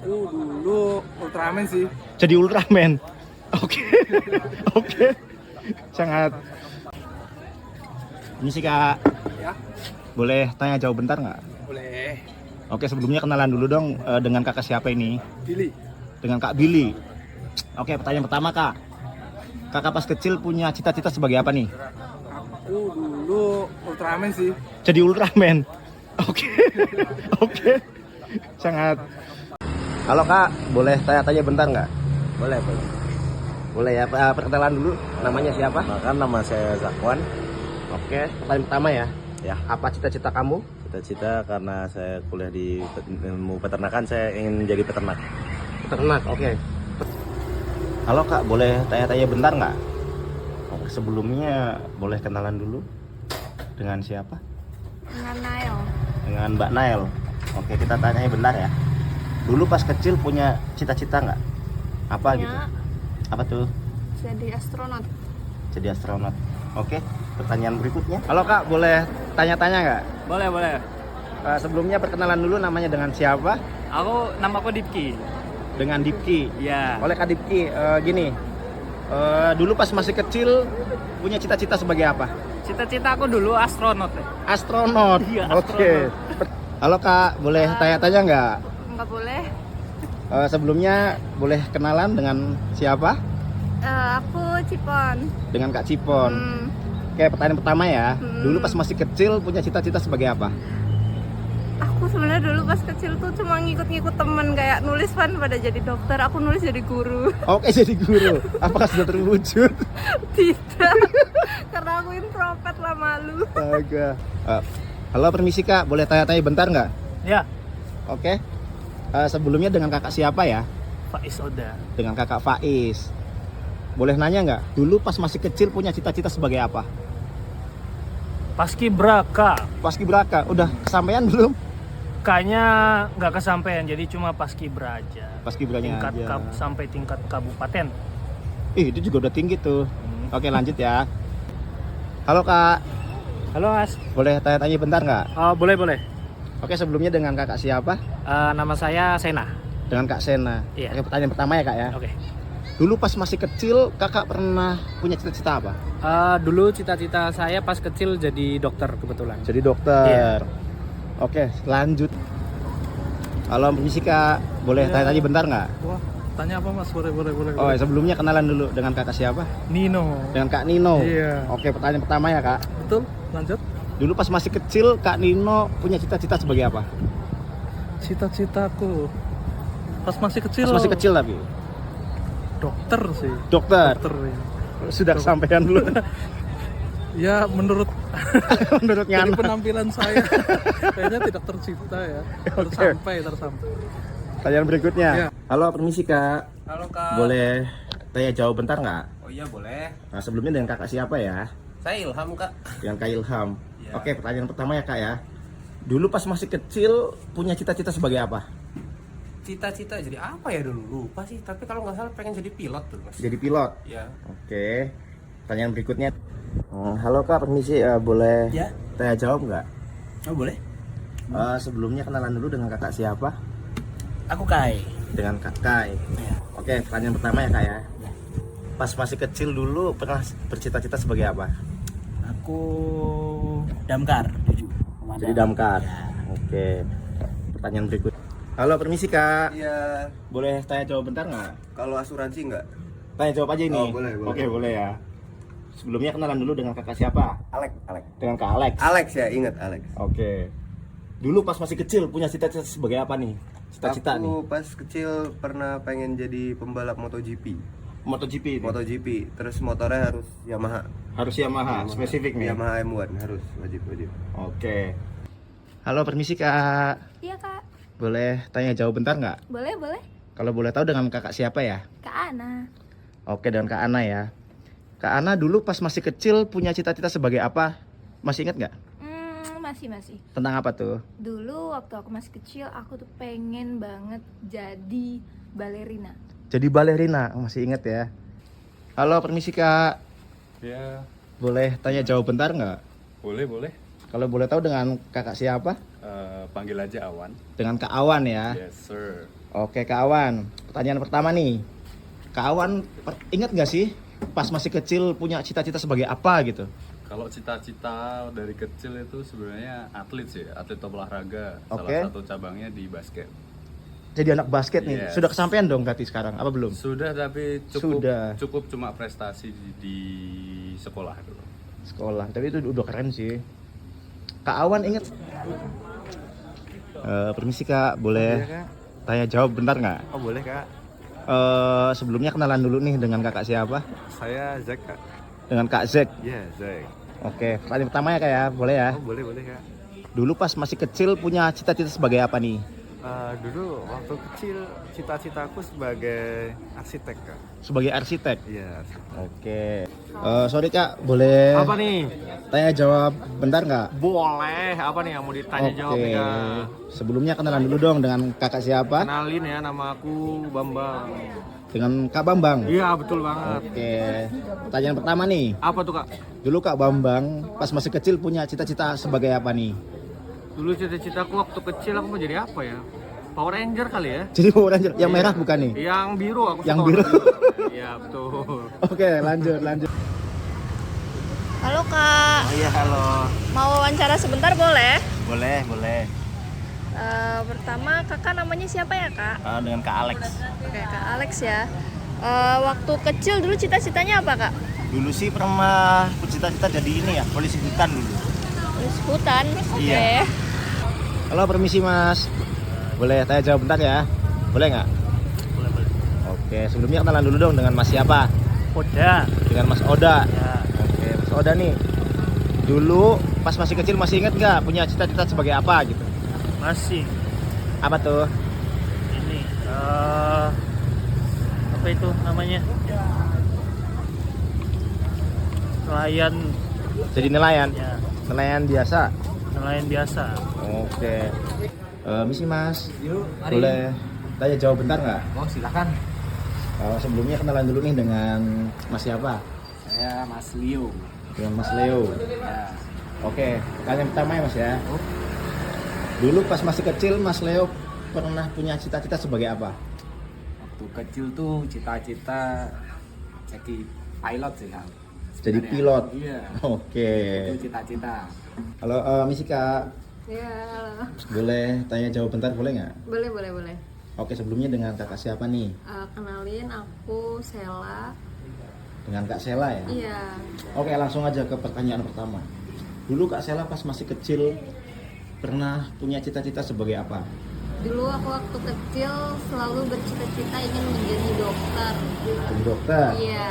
Aku dulu Ultraman sih. Jadi Ultraman. Oke. Oke. Sangat. Ini sih Kak. Ya, Boleh tanya jawab bentar nggak? boleh. Oke, sebelumnya kenalan dulu dong dengan kakak siapa ini? Billy. Dengan Kak Billy. Oke, pertanyaan pertama Kak. Kakak pas kecil punya cita-cita sebagai apa nih? Aku dulu Ultraman sih. Jadi Ultraman. Oke. Oke. Sangat. Halo Kak, boleh tanya-tanya bentar nggak? Boleh, boleh. Boleh ya, perkenalan dulu. Namanya siapa? Maka nama saya Zakwan. Oke, pertanyaan pertama ya. Ya, Apa cita-cita kamu? cita-cita karena saya kuliah di ilmu peternakan, saya ingin jadi peternak. Peternak, oke. Halo Kak, boleh tanya-tanya bentar nggak? Oke, sebelumnya boleh kenalan dulu. Dengan siapa? Dengan Nail. Dengan Mbak Nail. Oke, kita tanya bentar ya. Dulu pas kecil punya cita-cita nggak? Apa Punya. gitu? Apa tuh? Jadi astronot. Jadi astronot. Oke, pertanyaan berikutnya. Halo Kak, boleh tanya-tanya nggak? Boleh, boleh. Sebelumnya perkenalan dulu, namanya dengan siapa? Namaku Dipki. Dengan Dipki. Ya. Oleh Kak Dipki, gini. Dulu pas masih kecil punya cita-cita sebagai apa? Cita-cita aku dulu astronot. Astronot. Iya, Oke. Halo Kak, boleh tanya-tanya nggak? Nggak boleh. Sebelumnya boleh kenalan dengan siapa? Aku Cipon. Dengan Kak Cipon. Oke, pertanyaan pertama ya. Dulu pas masih kecil punya cita-cita sebagai apa? Aku sebenarnya dulu pas kecil tuh cuma ngikut-ngikut temen, kayak nulis kan pada jadi dokter, aku nulis jadi guru. Oke, jadi guru. Apakah sudah terwujud? Tidak. Karena aku introvert lah, malu. Astaga. Halo, permisi Kak, boleh tanya-tanya bentar nggak? Ya. Oke. Sebelumnya dengan kakak siapa ya? Faiz Oda. Dengan kakak Faiz. Boleh nanya nggak? Dulu pas masih kecil punya cita-cita sebagai apa? Paskibraka. Paskibraka, udah kesampaian belum? Kayaknya nggak kesampaian, jadi cuma paskibra aja. Paskibranya Tingkat aja. sampai tingkat kabupaten. Itu juga udah tinggi tuh. Oke, lanjut ya. Halo Kak, Halo Mas. boleh tanya-tanya bentar nggak? Oh, boleh, boleh. Oke, sebelumnya dengan kakak siapa? Nama saya Sena. Dengan Kak Sena. Iya. Oke, pertanyaan pertama ya Kak ya. Oke. Dulu pas masih kecil kakak pernah punya cita-cita apa? Dulu cita-cita saya pas kecil jadi dokter kebetulan. Jadi dokter. Iya. Oke, lanjut. Halo, permisi Kak, boleh tanya-tanya bentar nggak? Wah, tanya apa Mas? Boleh, boleh, boleh. Oh, sebelumnya kenalan dulu dengan kakak siapa? Nino. Dengan Kak Nino. Iya. Oke, pertanyaan pertama ya Kak. Betul, lanjut. Dulu pas masih kecil Kak Nino punya cita-cita sebagai apa? Cita-citaku pas masih kecil. Pas masih kecil tapi. Dokter sih. Dokter. Dokter ya. Sudah kesampaian belum? Ya menurut Menurut dari Ngana. penampilan saya kayaknya tidak tercipta ya. Oke. Tersampai. Pertanyaan berikutnya. Iya. Halo, permisi Kak. Halo Kak. Boleh tanya jawab bentar nggak? Oh iya, boleh. Nah, sebelumnya dengan kakak siapa ya? Saya Ilham, Kak. Dengan Kak Ilham. Iya. Oke, pertanyaan pertama ya Kak ya. Dulu pas masih kecil punya cita-cita sebagai apa? Cita-cita jadi apa ya dulu? Lupa sih, tapi kalau nggak salah pengen jadi pilot tuh, Mas. Jadi pilot. Ya. Oke. Pertanyaan berikutnya. Halo Kak, permisi, boleh Ya. tanya jawab nggak? Oh, boleh. Sebelumnya kenalan dulu dengan kakak siapa? Aku Kai. Dengan Kak Kai. Ya. Oke, pertanyaan pertama ya Kak ya. Pas masih kecil dulu pernah bercita-cita sebagai apa? Aku damkar, jujur. Jadi damkar. Ya. Oke. Pertanyaan berikut. Halo, permisi Kak. Iya, Boleh tanya jawab bentar nggak? kalau asuransi enggak? Tanya jawab aja ini. Oh, boleh, boleh. Oke, boleh ya. Sebelumnya kenalan dulu dengan kakak siapa? Alex. Dengan Kak Alex. Alex ya, ingat Alex. Oke. Dulu pas masih kecil punya cita-cita sebagai apa nih? Cita-cita Aku nih. pas kecil pernah pengen jadi pembalap MotoGP. MotoGP. Nih. MotoGP, terus motornya harus Yamaha. Harus Yamaha, spesifik nih. Yamaha M1 harus wajib. Oke. Halo, permisi Kak. Iya Kak. Boleh tanya jawab bentar nggak? Boleh, boleh. Kalau boleh tahu dengan kakak siapa ya? Kak Ana. Oke, dengan Kak Ana ya. Kak Ana dulu pas masih kecil punya cita-cita sebagai apa? Masih ingat nggak? Masih. Tentang apa tuh? Dulu waktu aku masih kecil, aku tuh pengen banget jadi balerina. Jadi balerina, masih ingat ya? Halo, permisi Kak. Ya, Boleh tanya jawab bentar nggak? boleh. Kalau boleh tahu dengan kakak siapa? Panggil aja Awan. Dengan Kak Awan ya. Yes, sir. Oke Kak Awan, pertanyaan pertama nih. Kak Awan ingat nggak sih pas masih kecil punya cita-cita sebagai apa gitu? Kalau cita-cita dari kecil itu sebenarnya atlet sih, atlet olahraga. Oke. Salah satu cabangnya di basket. Jadi anak basket nih. Yes. Sudah kesampaian dong berarti sekarang apa belum? Sudah, tapi Sudah. cukup cuma prestasi di sekolah dulu. Sekolah, tapi itu udah keren sih. Kak Awan inget? Permisi Kak, boleh tanya jawab bentar nggak? Oh boleh kak. Sebelumnya kenalan dulu nih dengan kakak siapa? Saya Zack kak. Dengan Kak Zek. Iya Zack. Oke, pertanyaan pertama ya Kak ya, boleh ya? Boleh kak. Dulu pas masih kecil punya cita-cita sebagai apa nih? Dulu waktu kecil cita-citaku sebagai arsitek kak. Sebagai arsitek. Iya arsitek. Oke. Sorry Kak, boleh Apa nih? tanya jawab bentar nggak? Boleh. Apa nih yang mau ditanya jawab Oke. nih, Kak? Sebelumnya kenalan dulu dong dengan kakak siapa? Kenalin ya, nama aku Bambang. Dengan Kak Bambang. Iya, betul banget. Oke. Pertanyaan pertama nih. Apa tuh, Kak? Dulu Kak Bambang pas masih kecil punya cita-cita sebagai apa nih? Dulu cita-citaku waktu kecil aku mau jadi apa ya? Power Ranger kali ya? Jadi Power Ranger yang merah bukan nih? Yang biru aku suka Yang warna biru. Iya, betul. Oke, lanjut. Halo Kak, Iya, halo. mau wawancara sebentar boleh? Boleh. Pertama kakak namanya siapa ya Kak? Dengan Kak Alex. Oke Kak Alex ya. Waktu kecil dulu cita-citanya apa Kak? Dulu sih pernah bercita-cita jadi ini ya, polisi hutan dulu. Terus hutan, oke. Iya. Halo, permisi Mas. Boleh tanya jawab bentar ya? Boleh nggak? Boleh. Oke, sebelumnya kenalan dulu dong dengan Mas siapa? Oda. Dengan Mas Oda. Ya, Oke, Mas Oda nih. Dulu pas masih kecil masih inget nggak punya cita-cita sebagai apa gitu? masih Apa tuh? ini apa itu namanya? Nelayan Jadi nelayan. ya, Nelayan biasa. nelayan biasa. Oke. Misi Mas. Boleh tanya jawab bentar nggak? Oh, silakan. Sebelumnya kenalan dulu nih dengan Mas siapa? Saya Mas Leo. Dengan Mas Leo. Ya. Oke, pertanyaan pertama ya Mas ya. Dulu pas masih kecil Mas Leo pernah punya cita-cita sebagai apa? Waktu kecil tuh cita-cita jadi pilot sih, Kak. Jadi Sebenarnya. pilot. Iya. Oke. Itu cita-cita. Halo Misi Kak, Iya, halo. boleh tanya jawab bentar boleh nggak? Boleh. Oke, sebelumnya dengan kakak siapa nih? Kenalin aku Sela. Dengan Kak Sela ya? Iya. Oke, langsung aja ke pertanyaan pertama. Dulu Kak Sela pas masih kecil pernah punya cita-cita sebagai apa? Dulu aku waktu kecil selalu bercita-cita ingin menjadi dokter. Jadi dokter. Iya.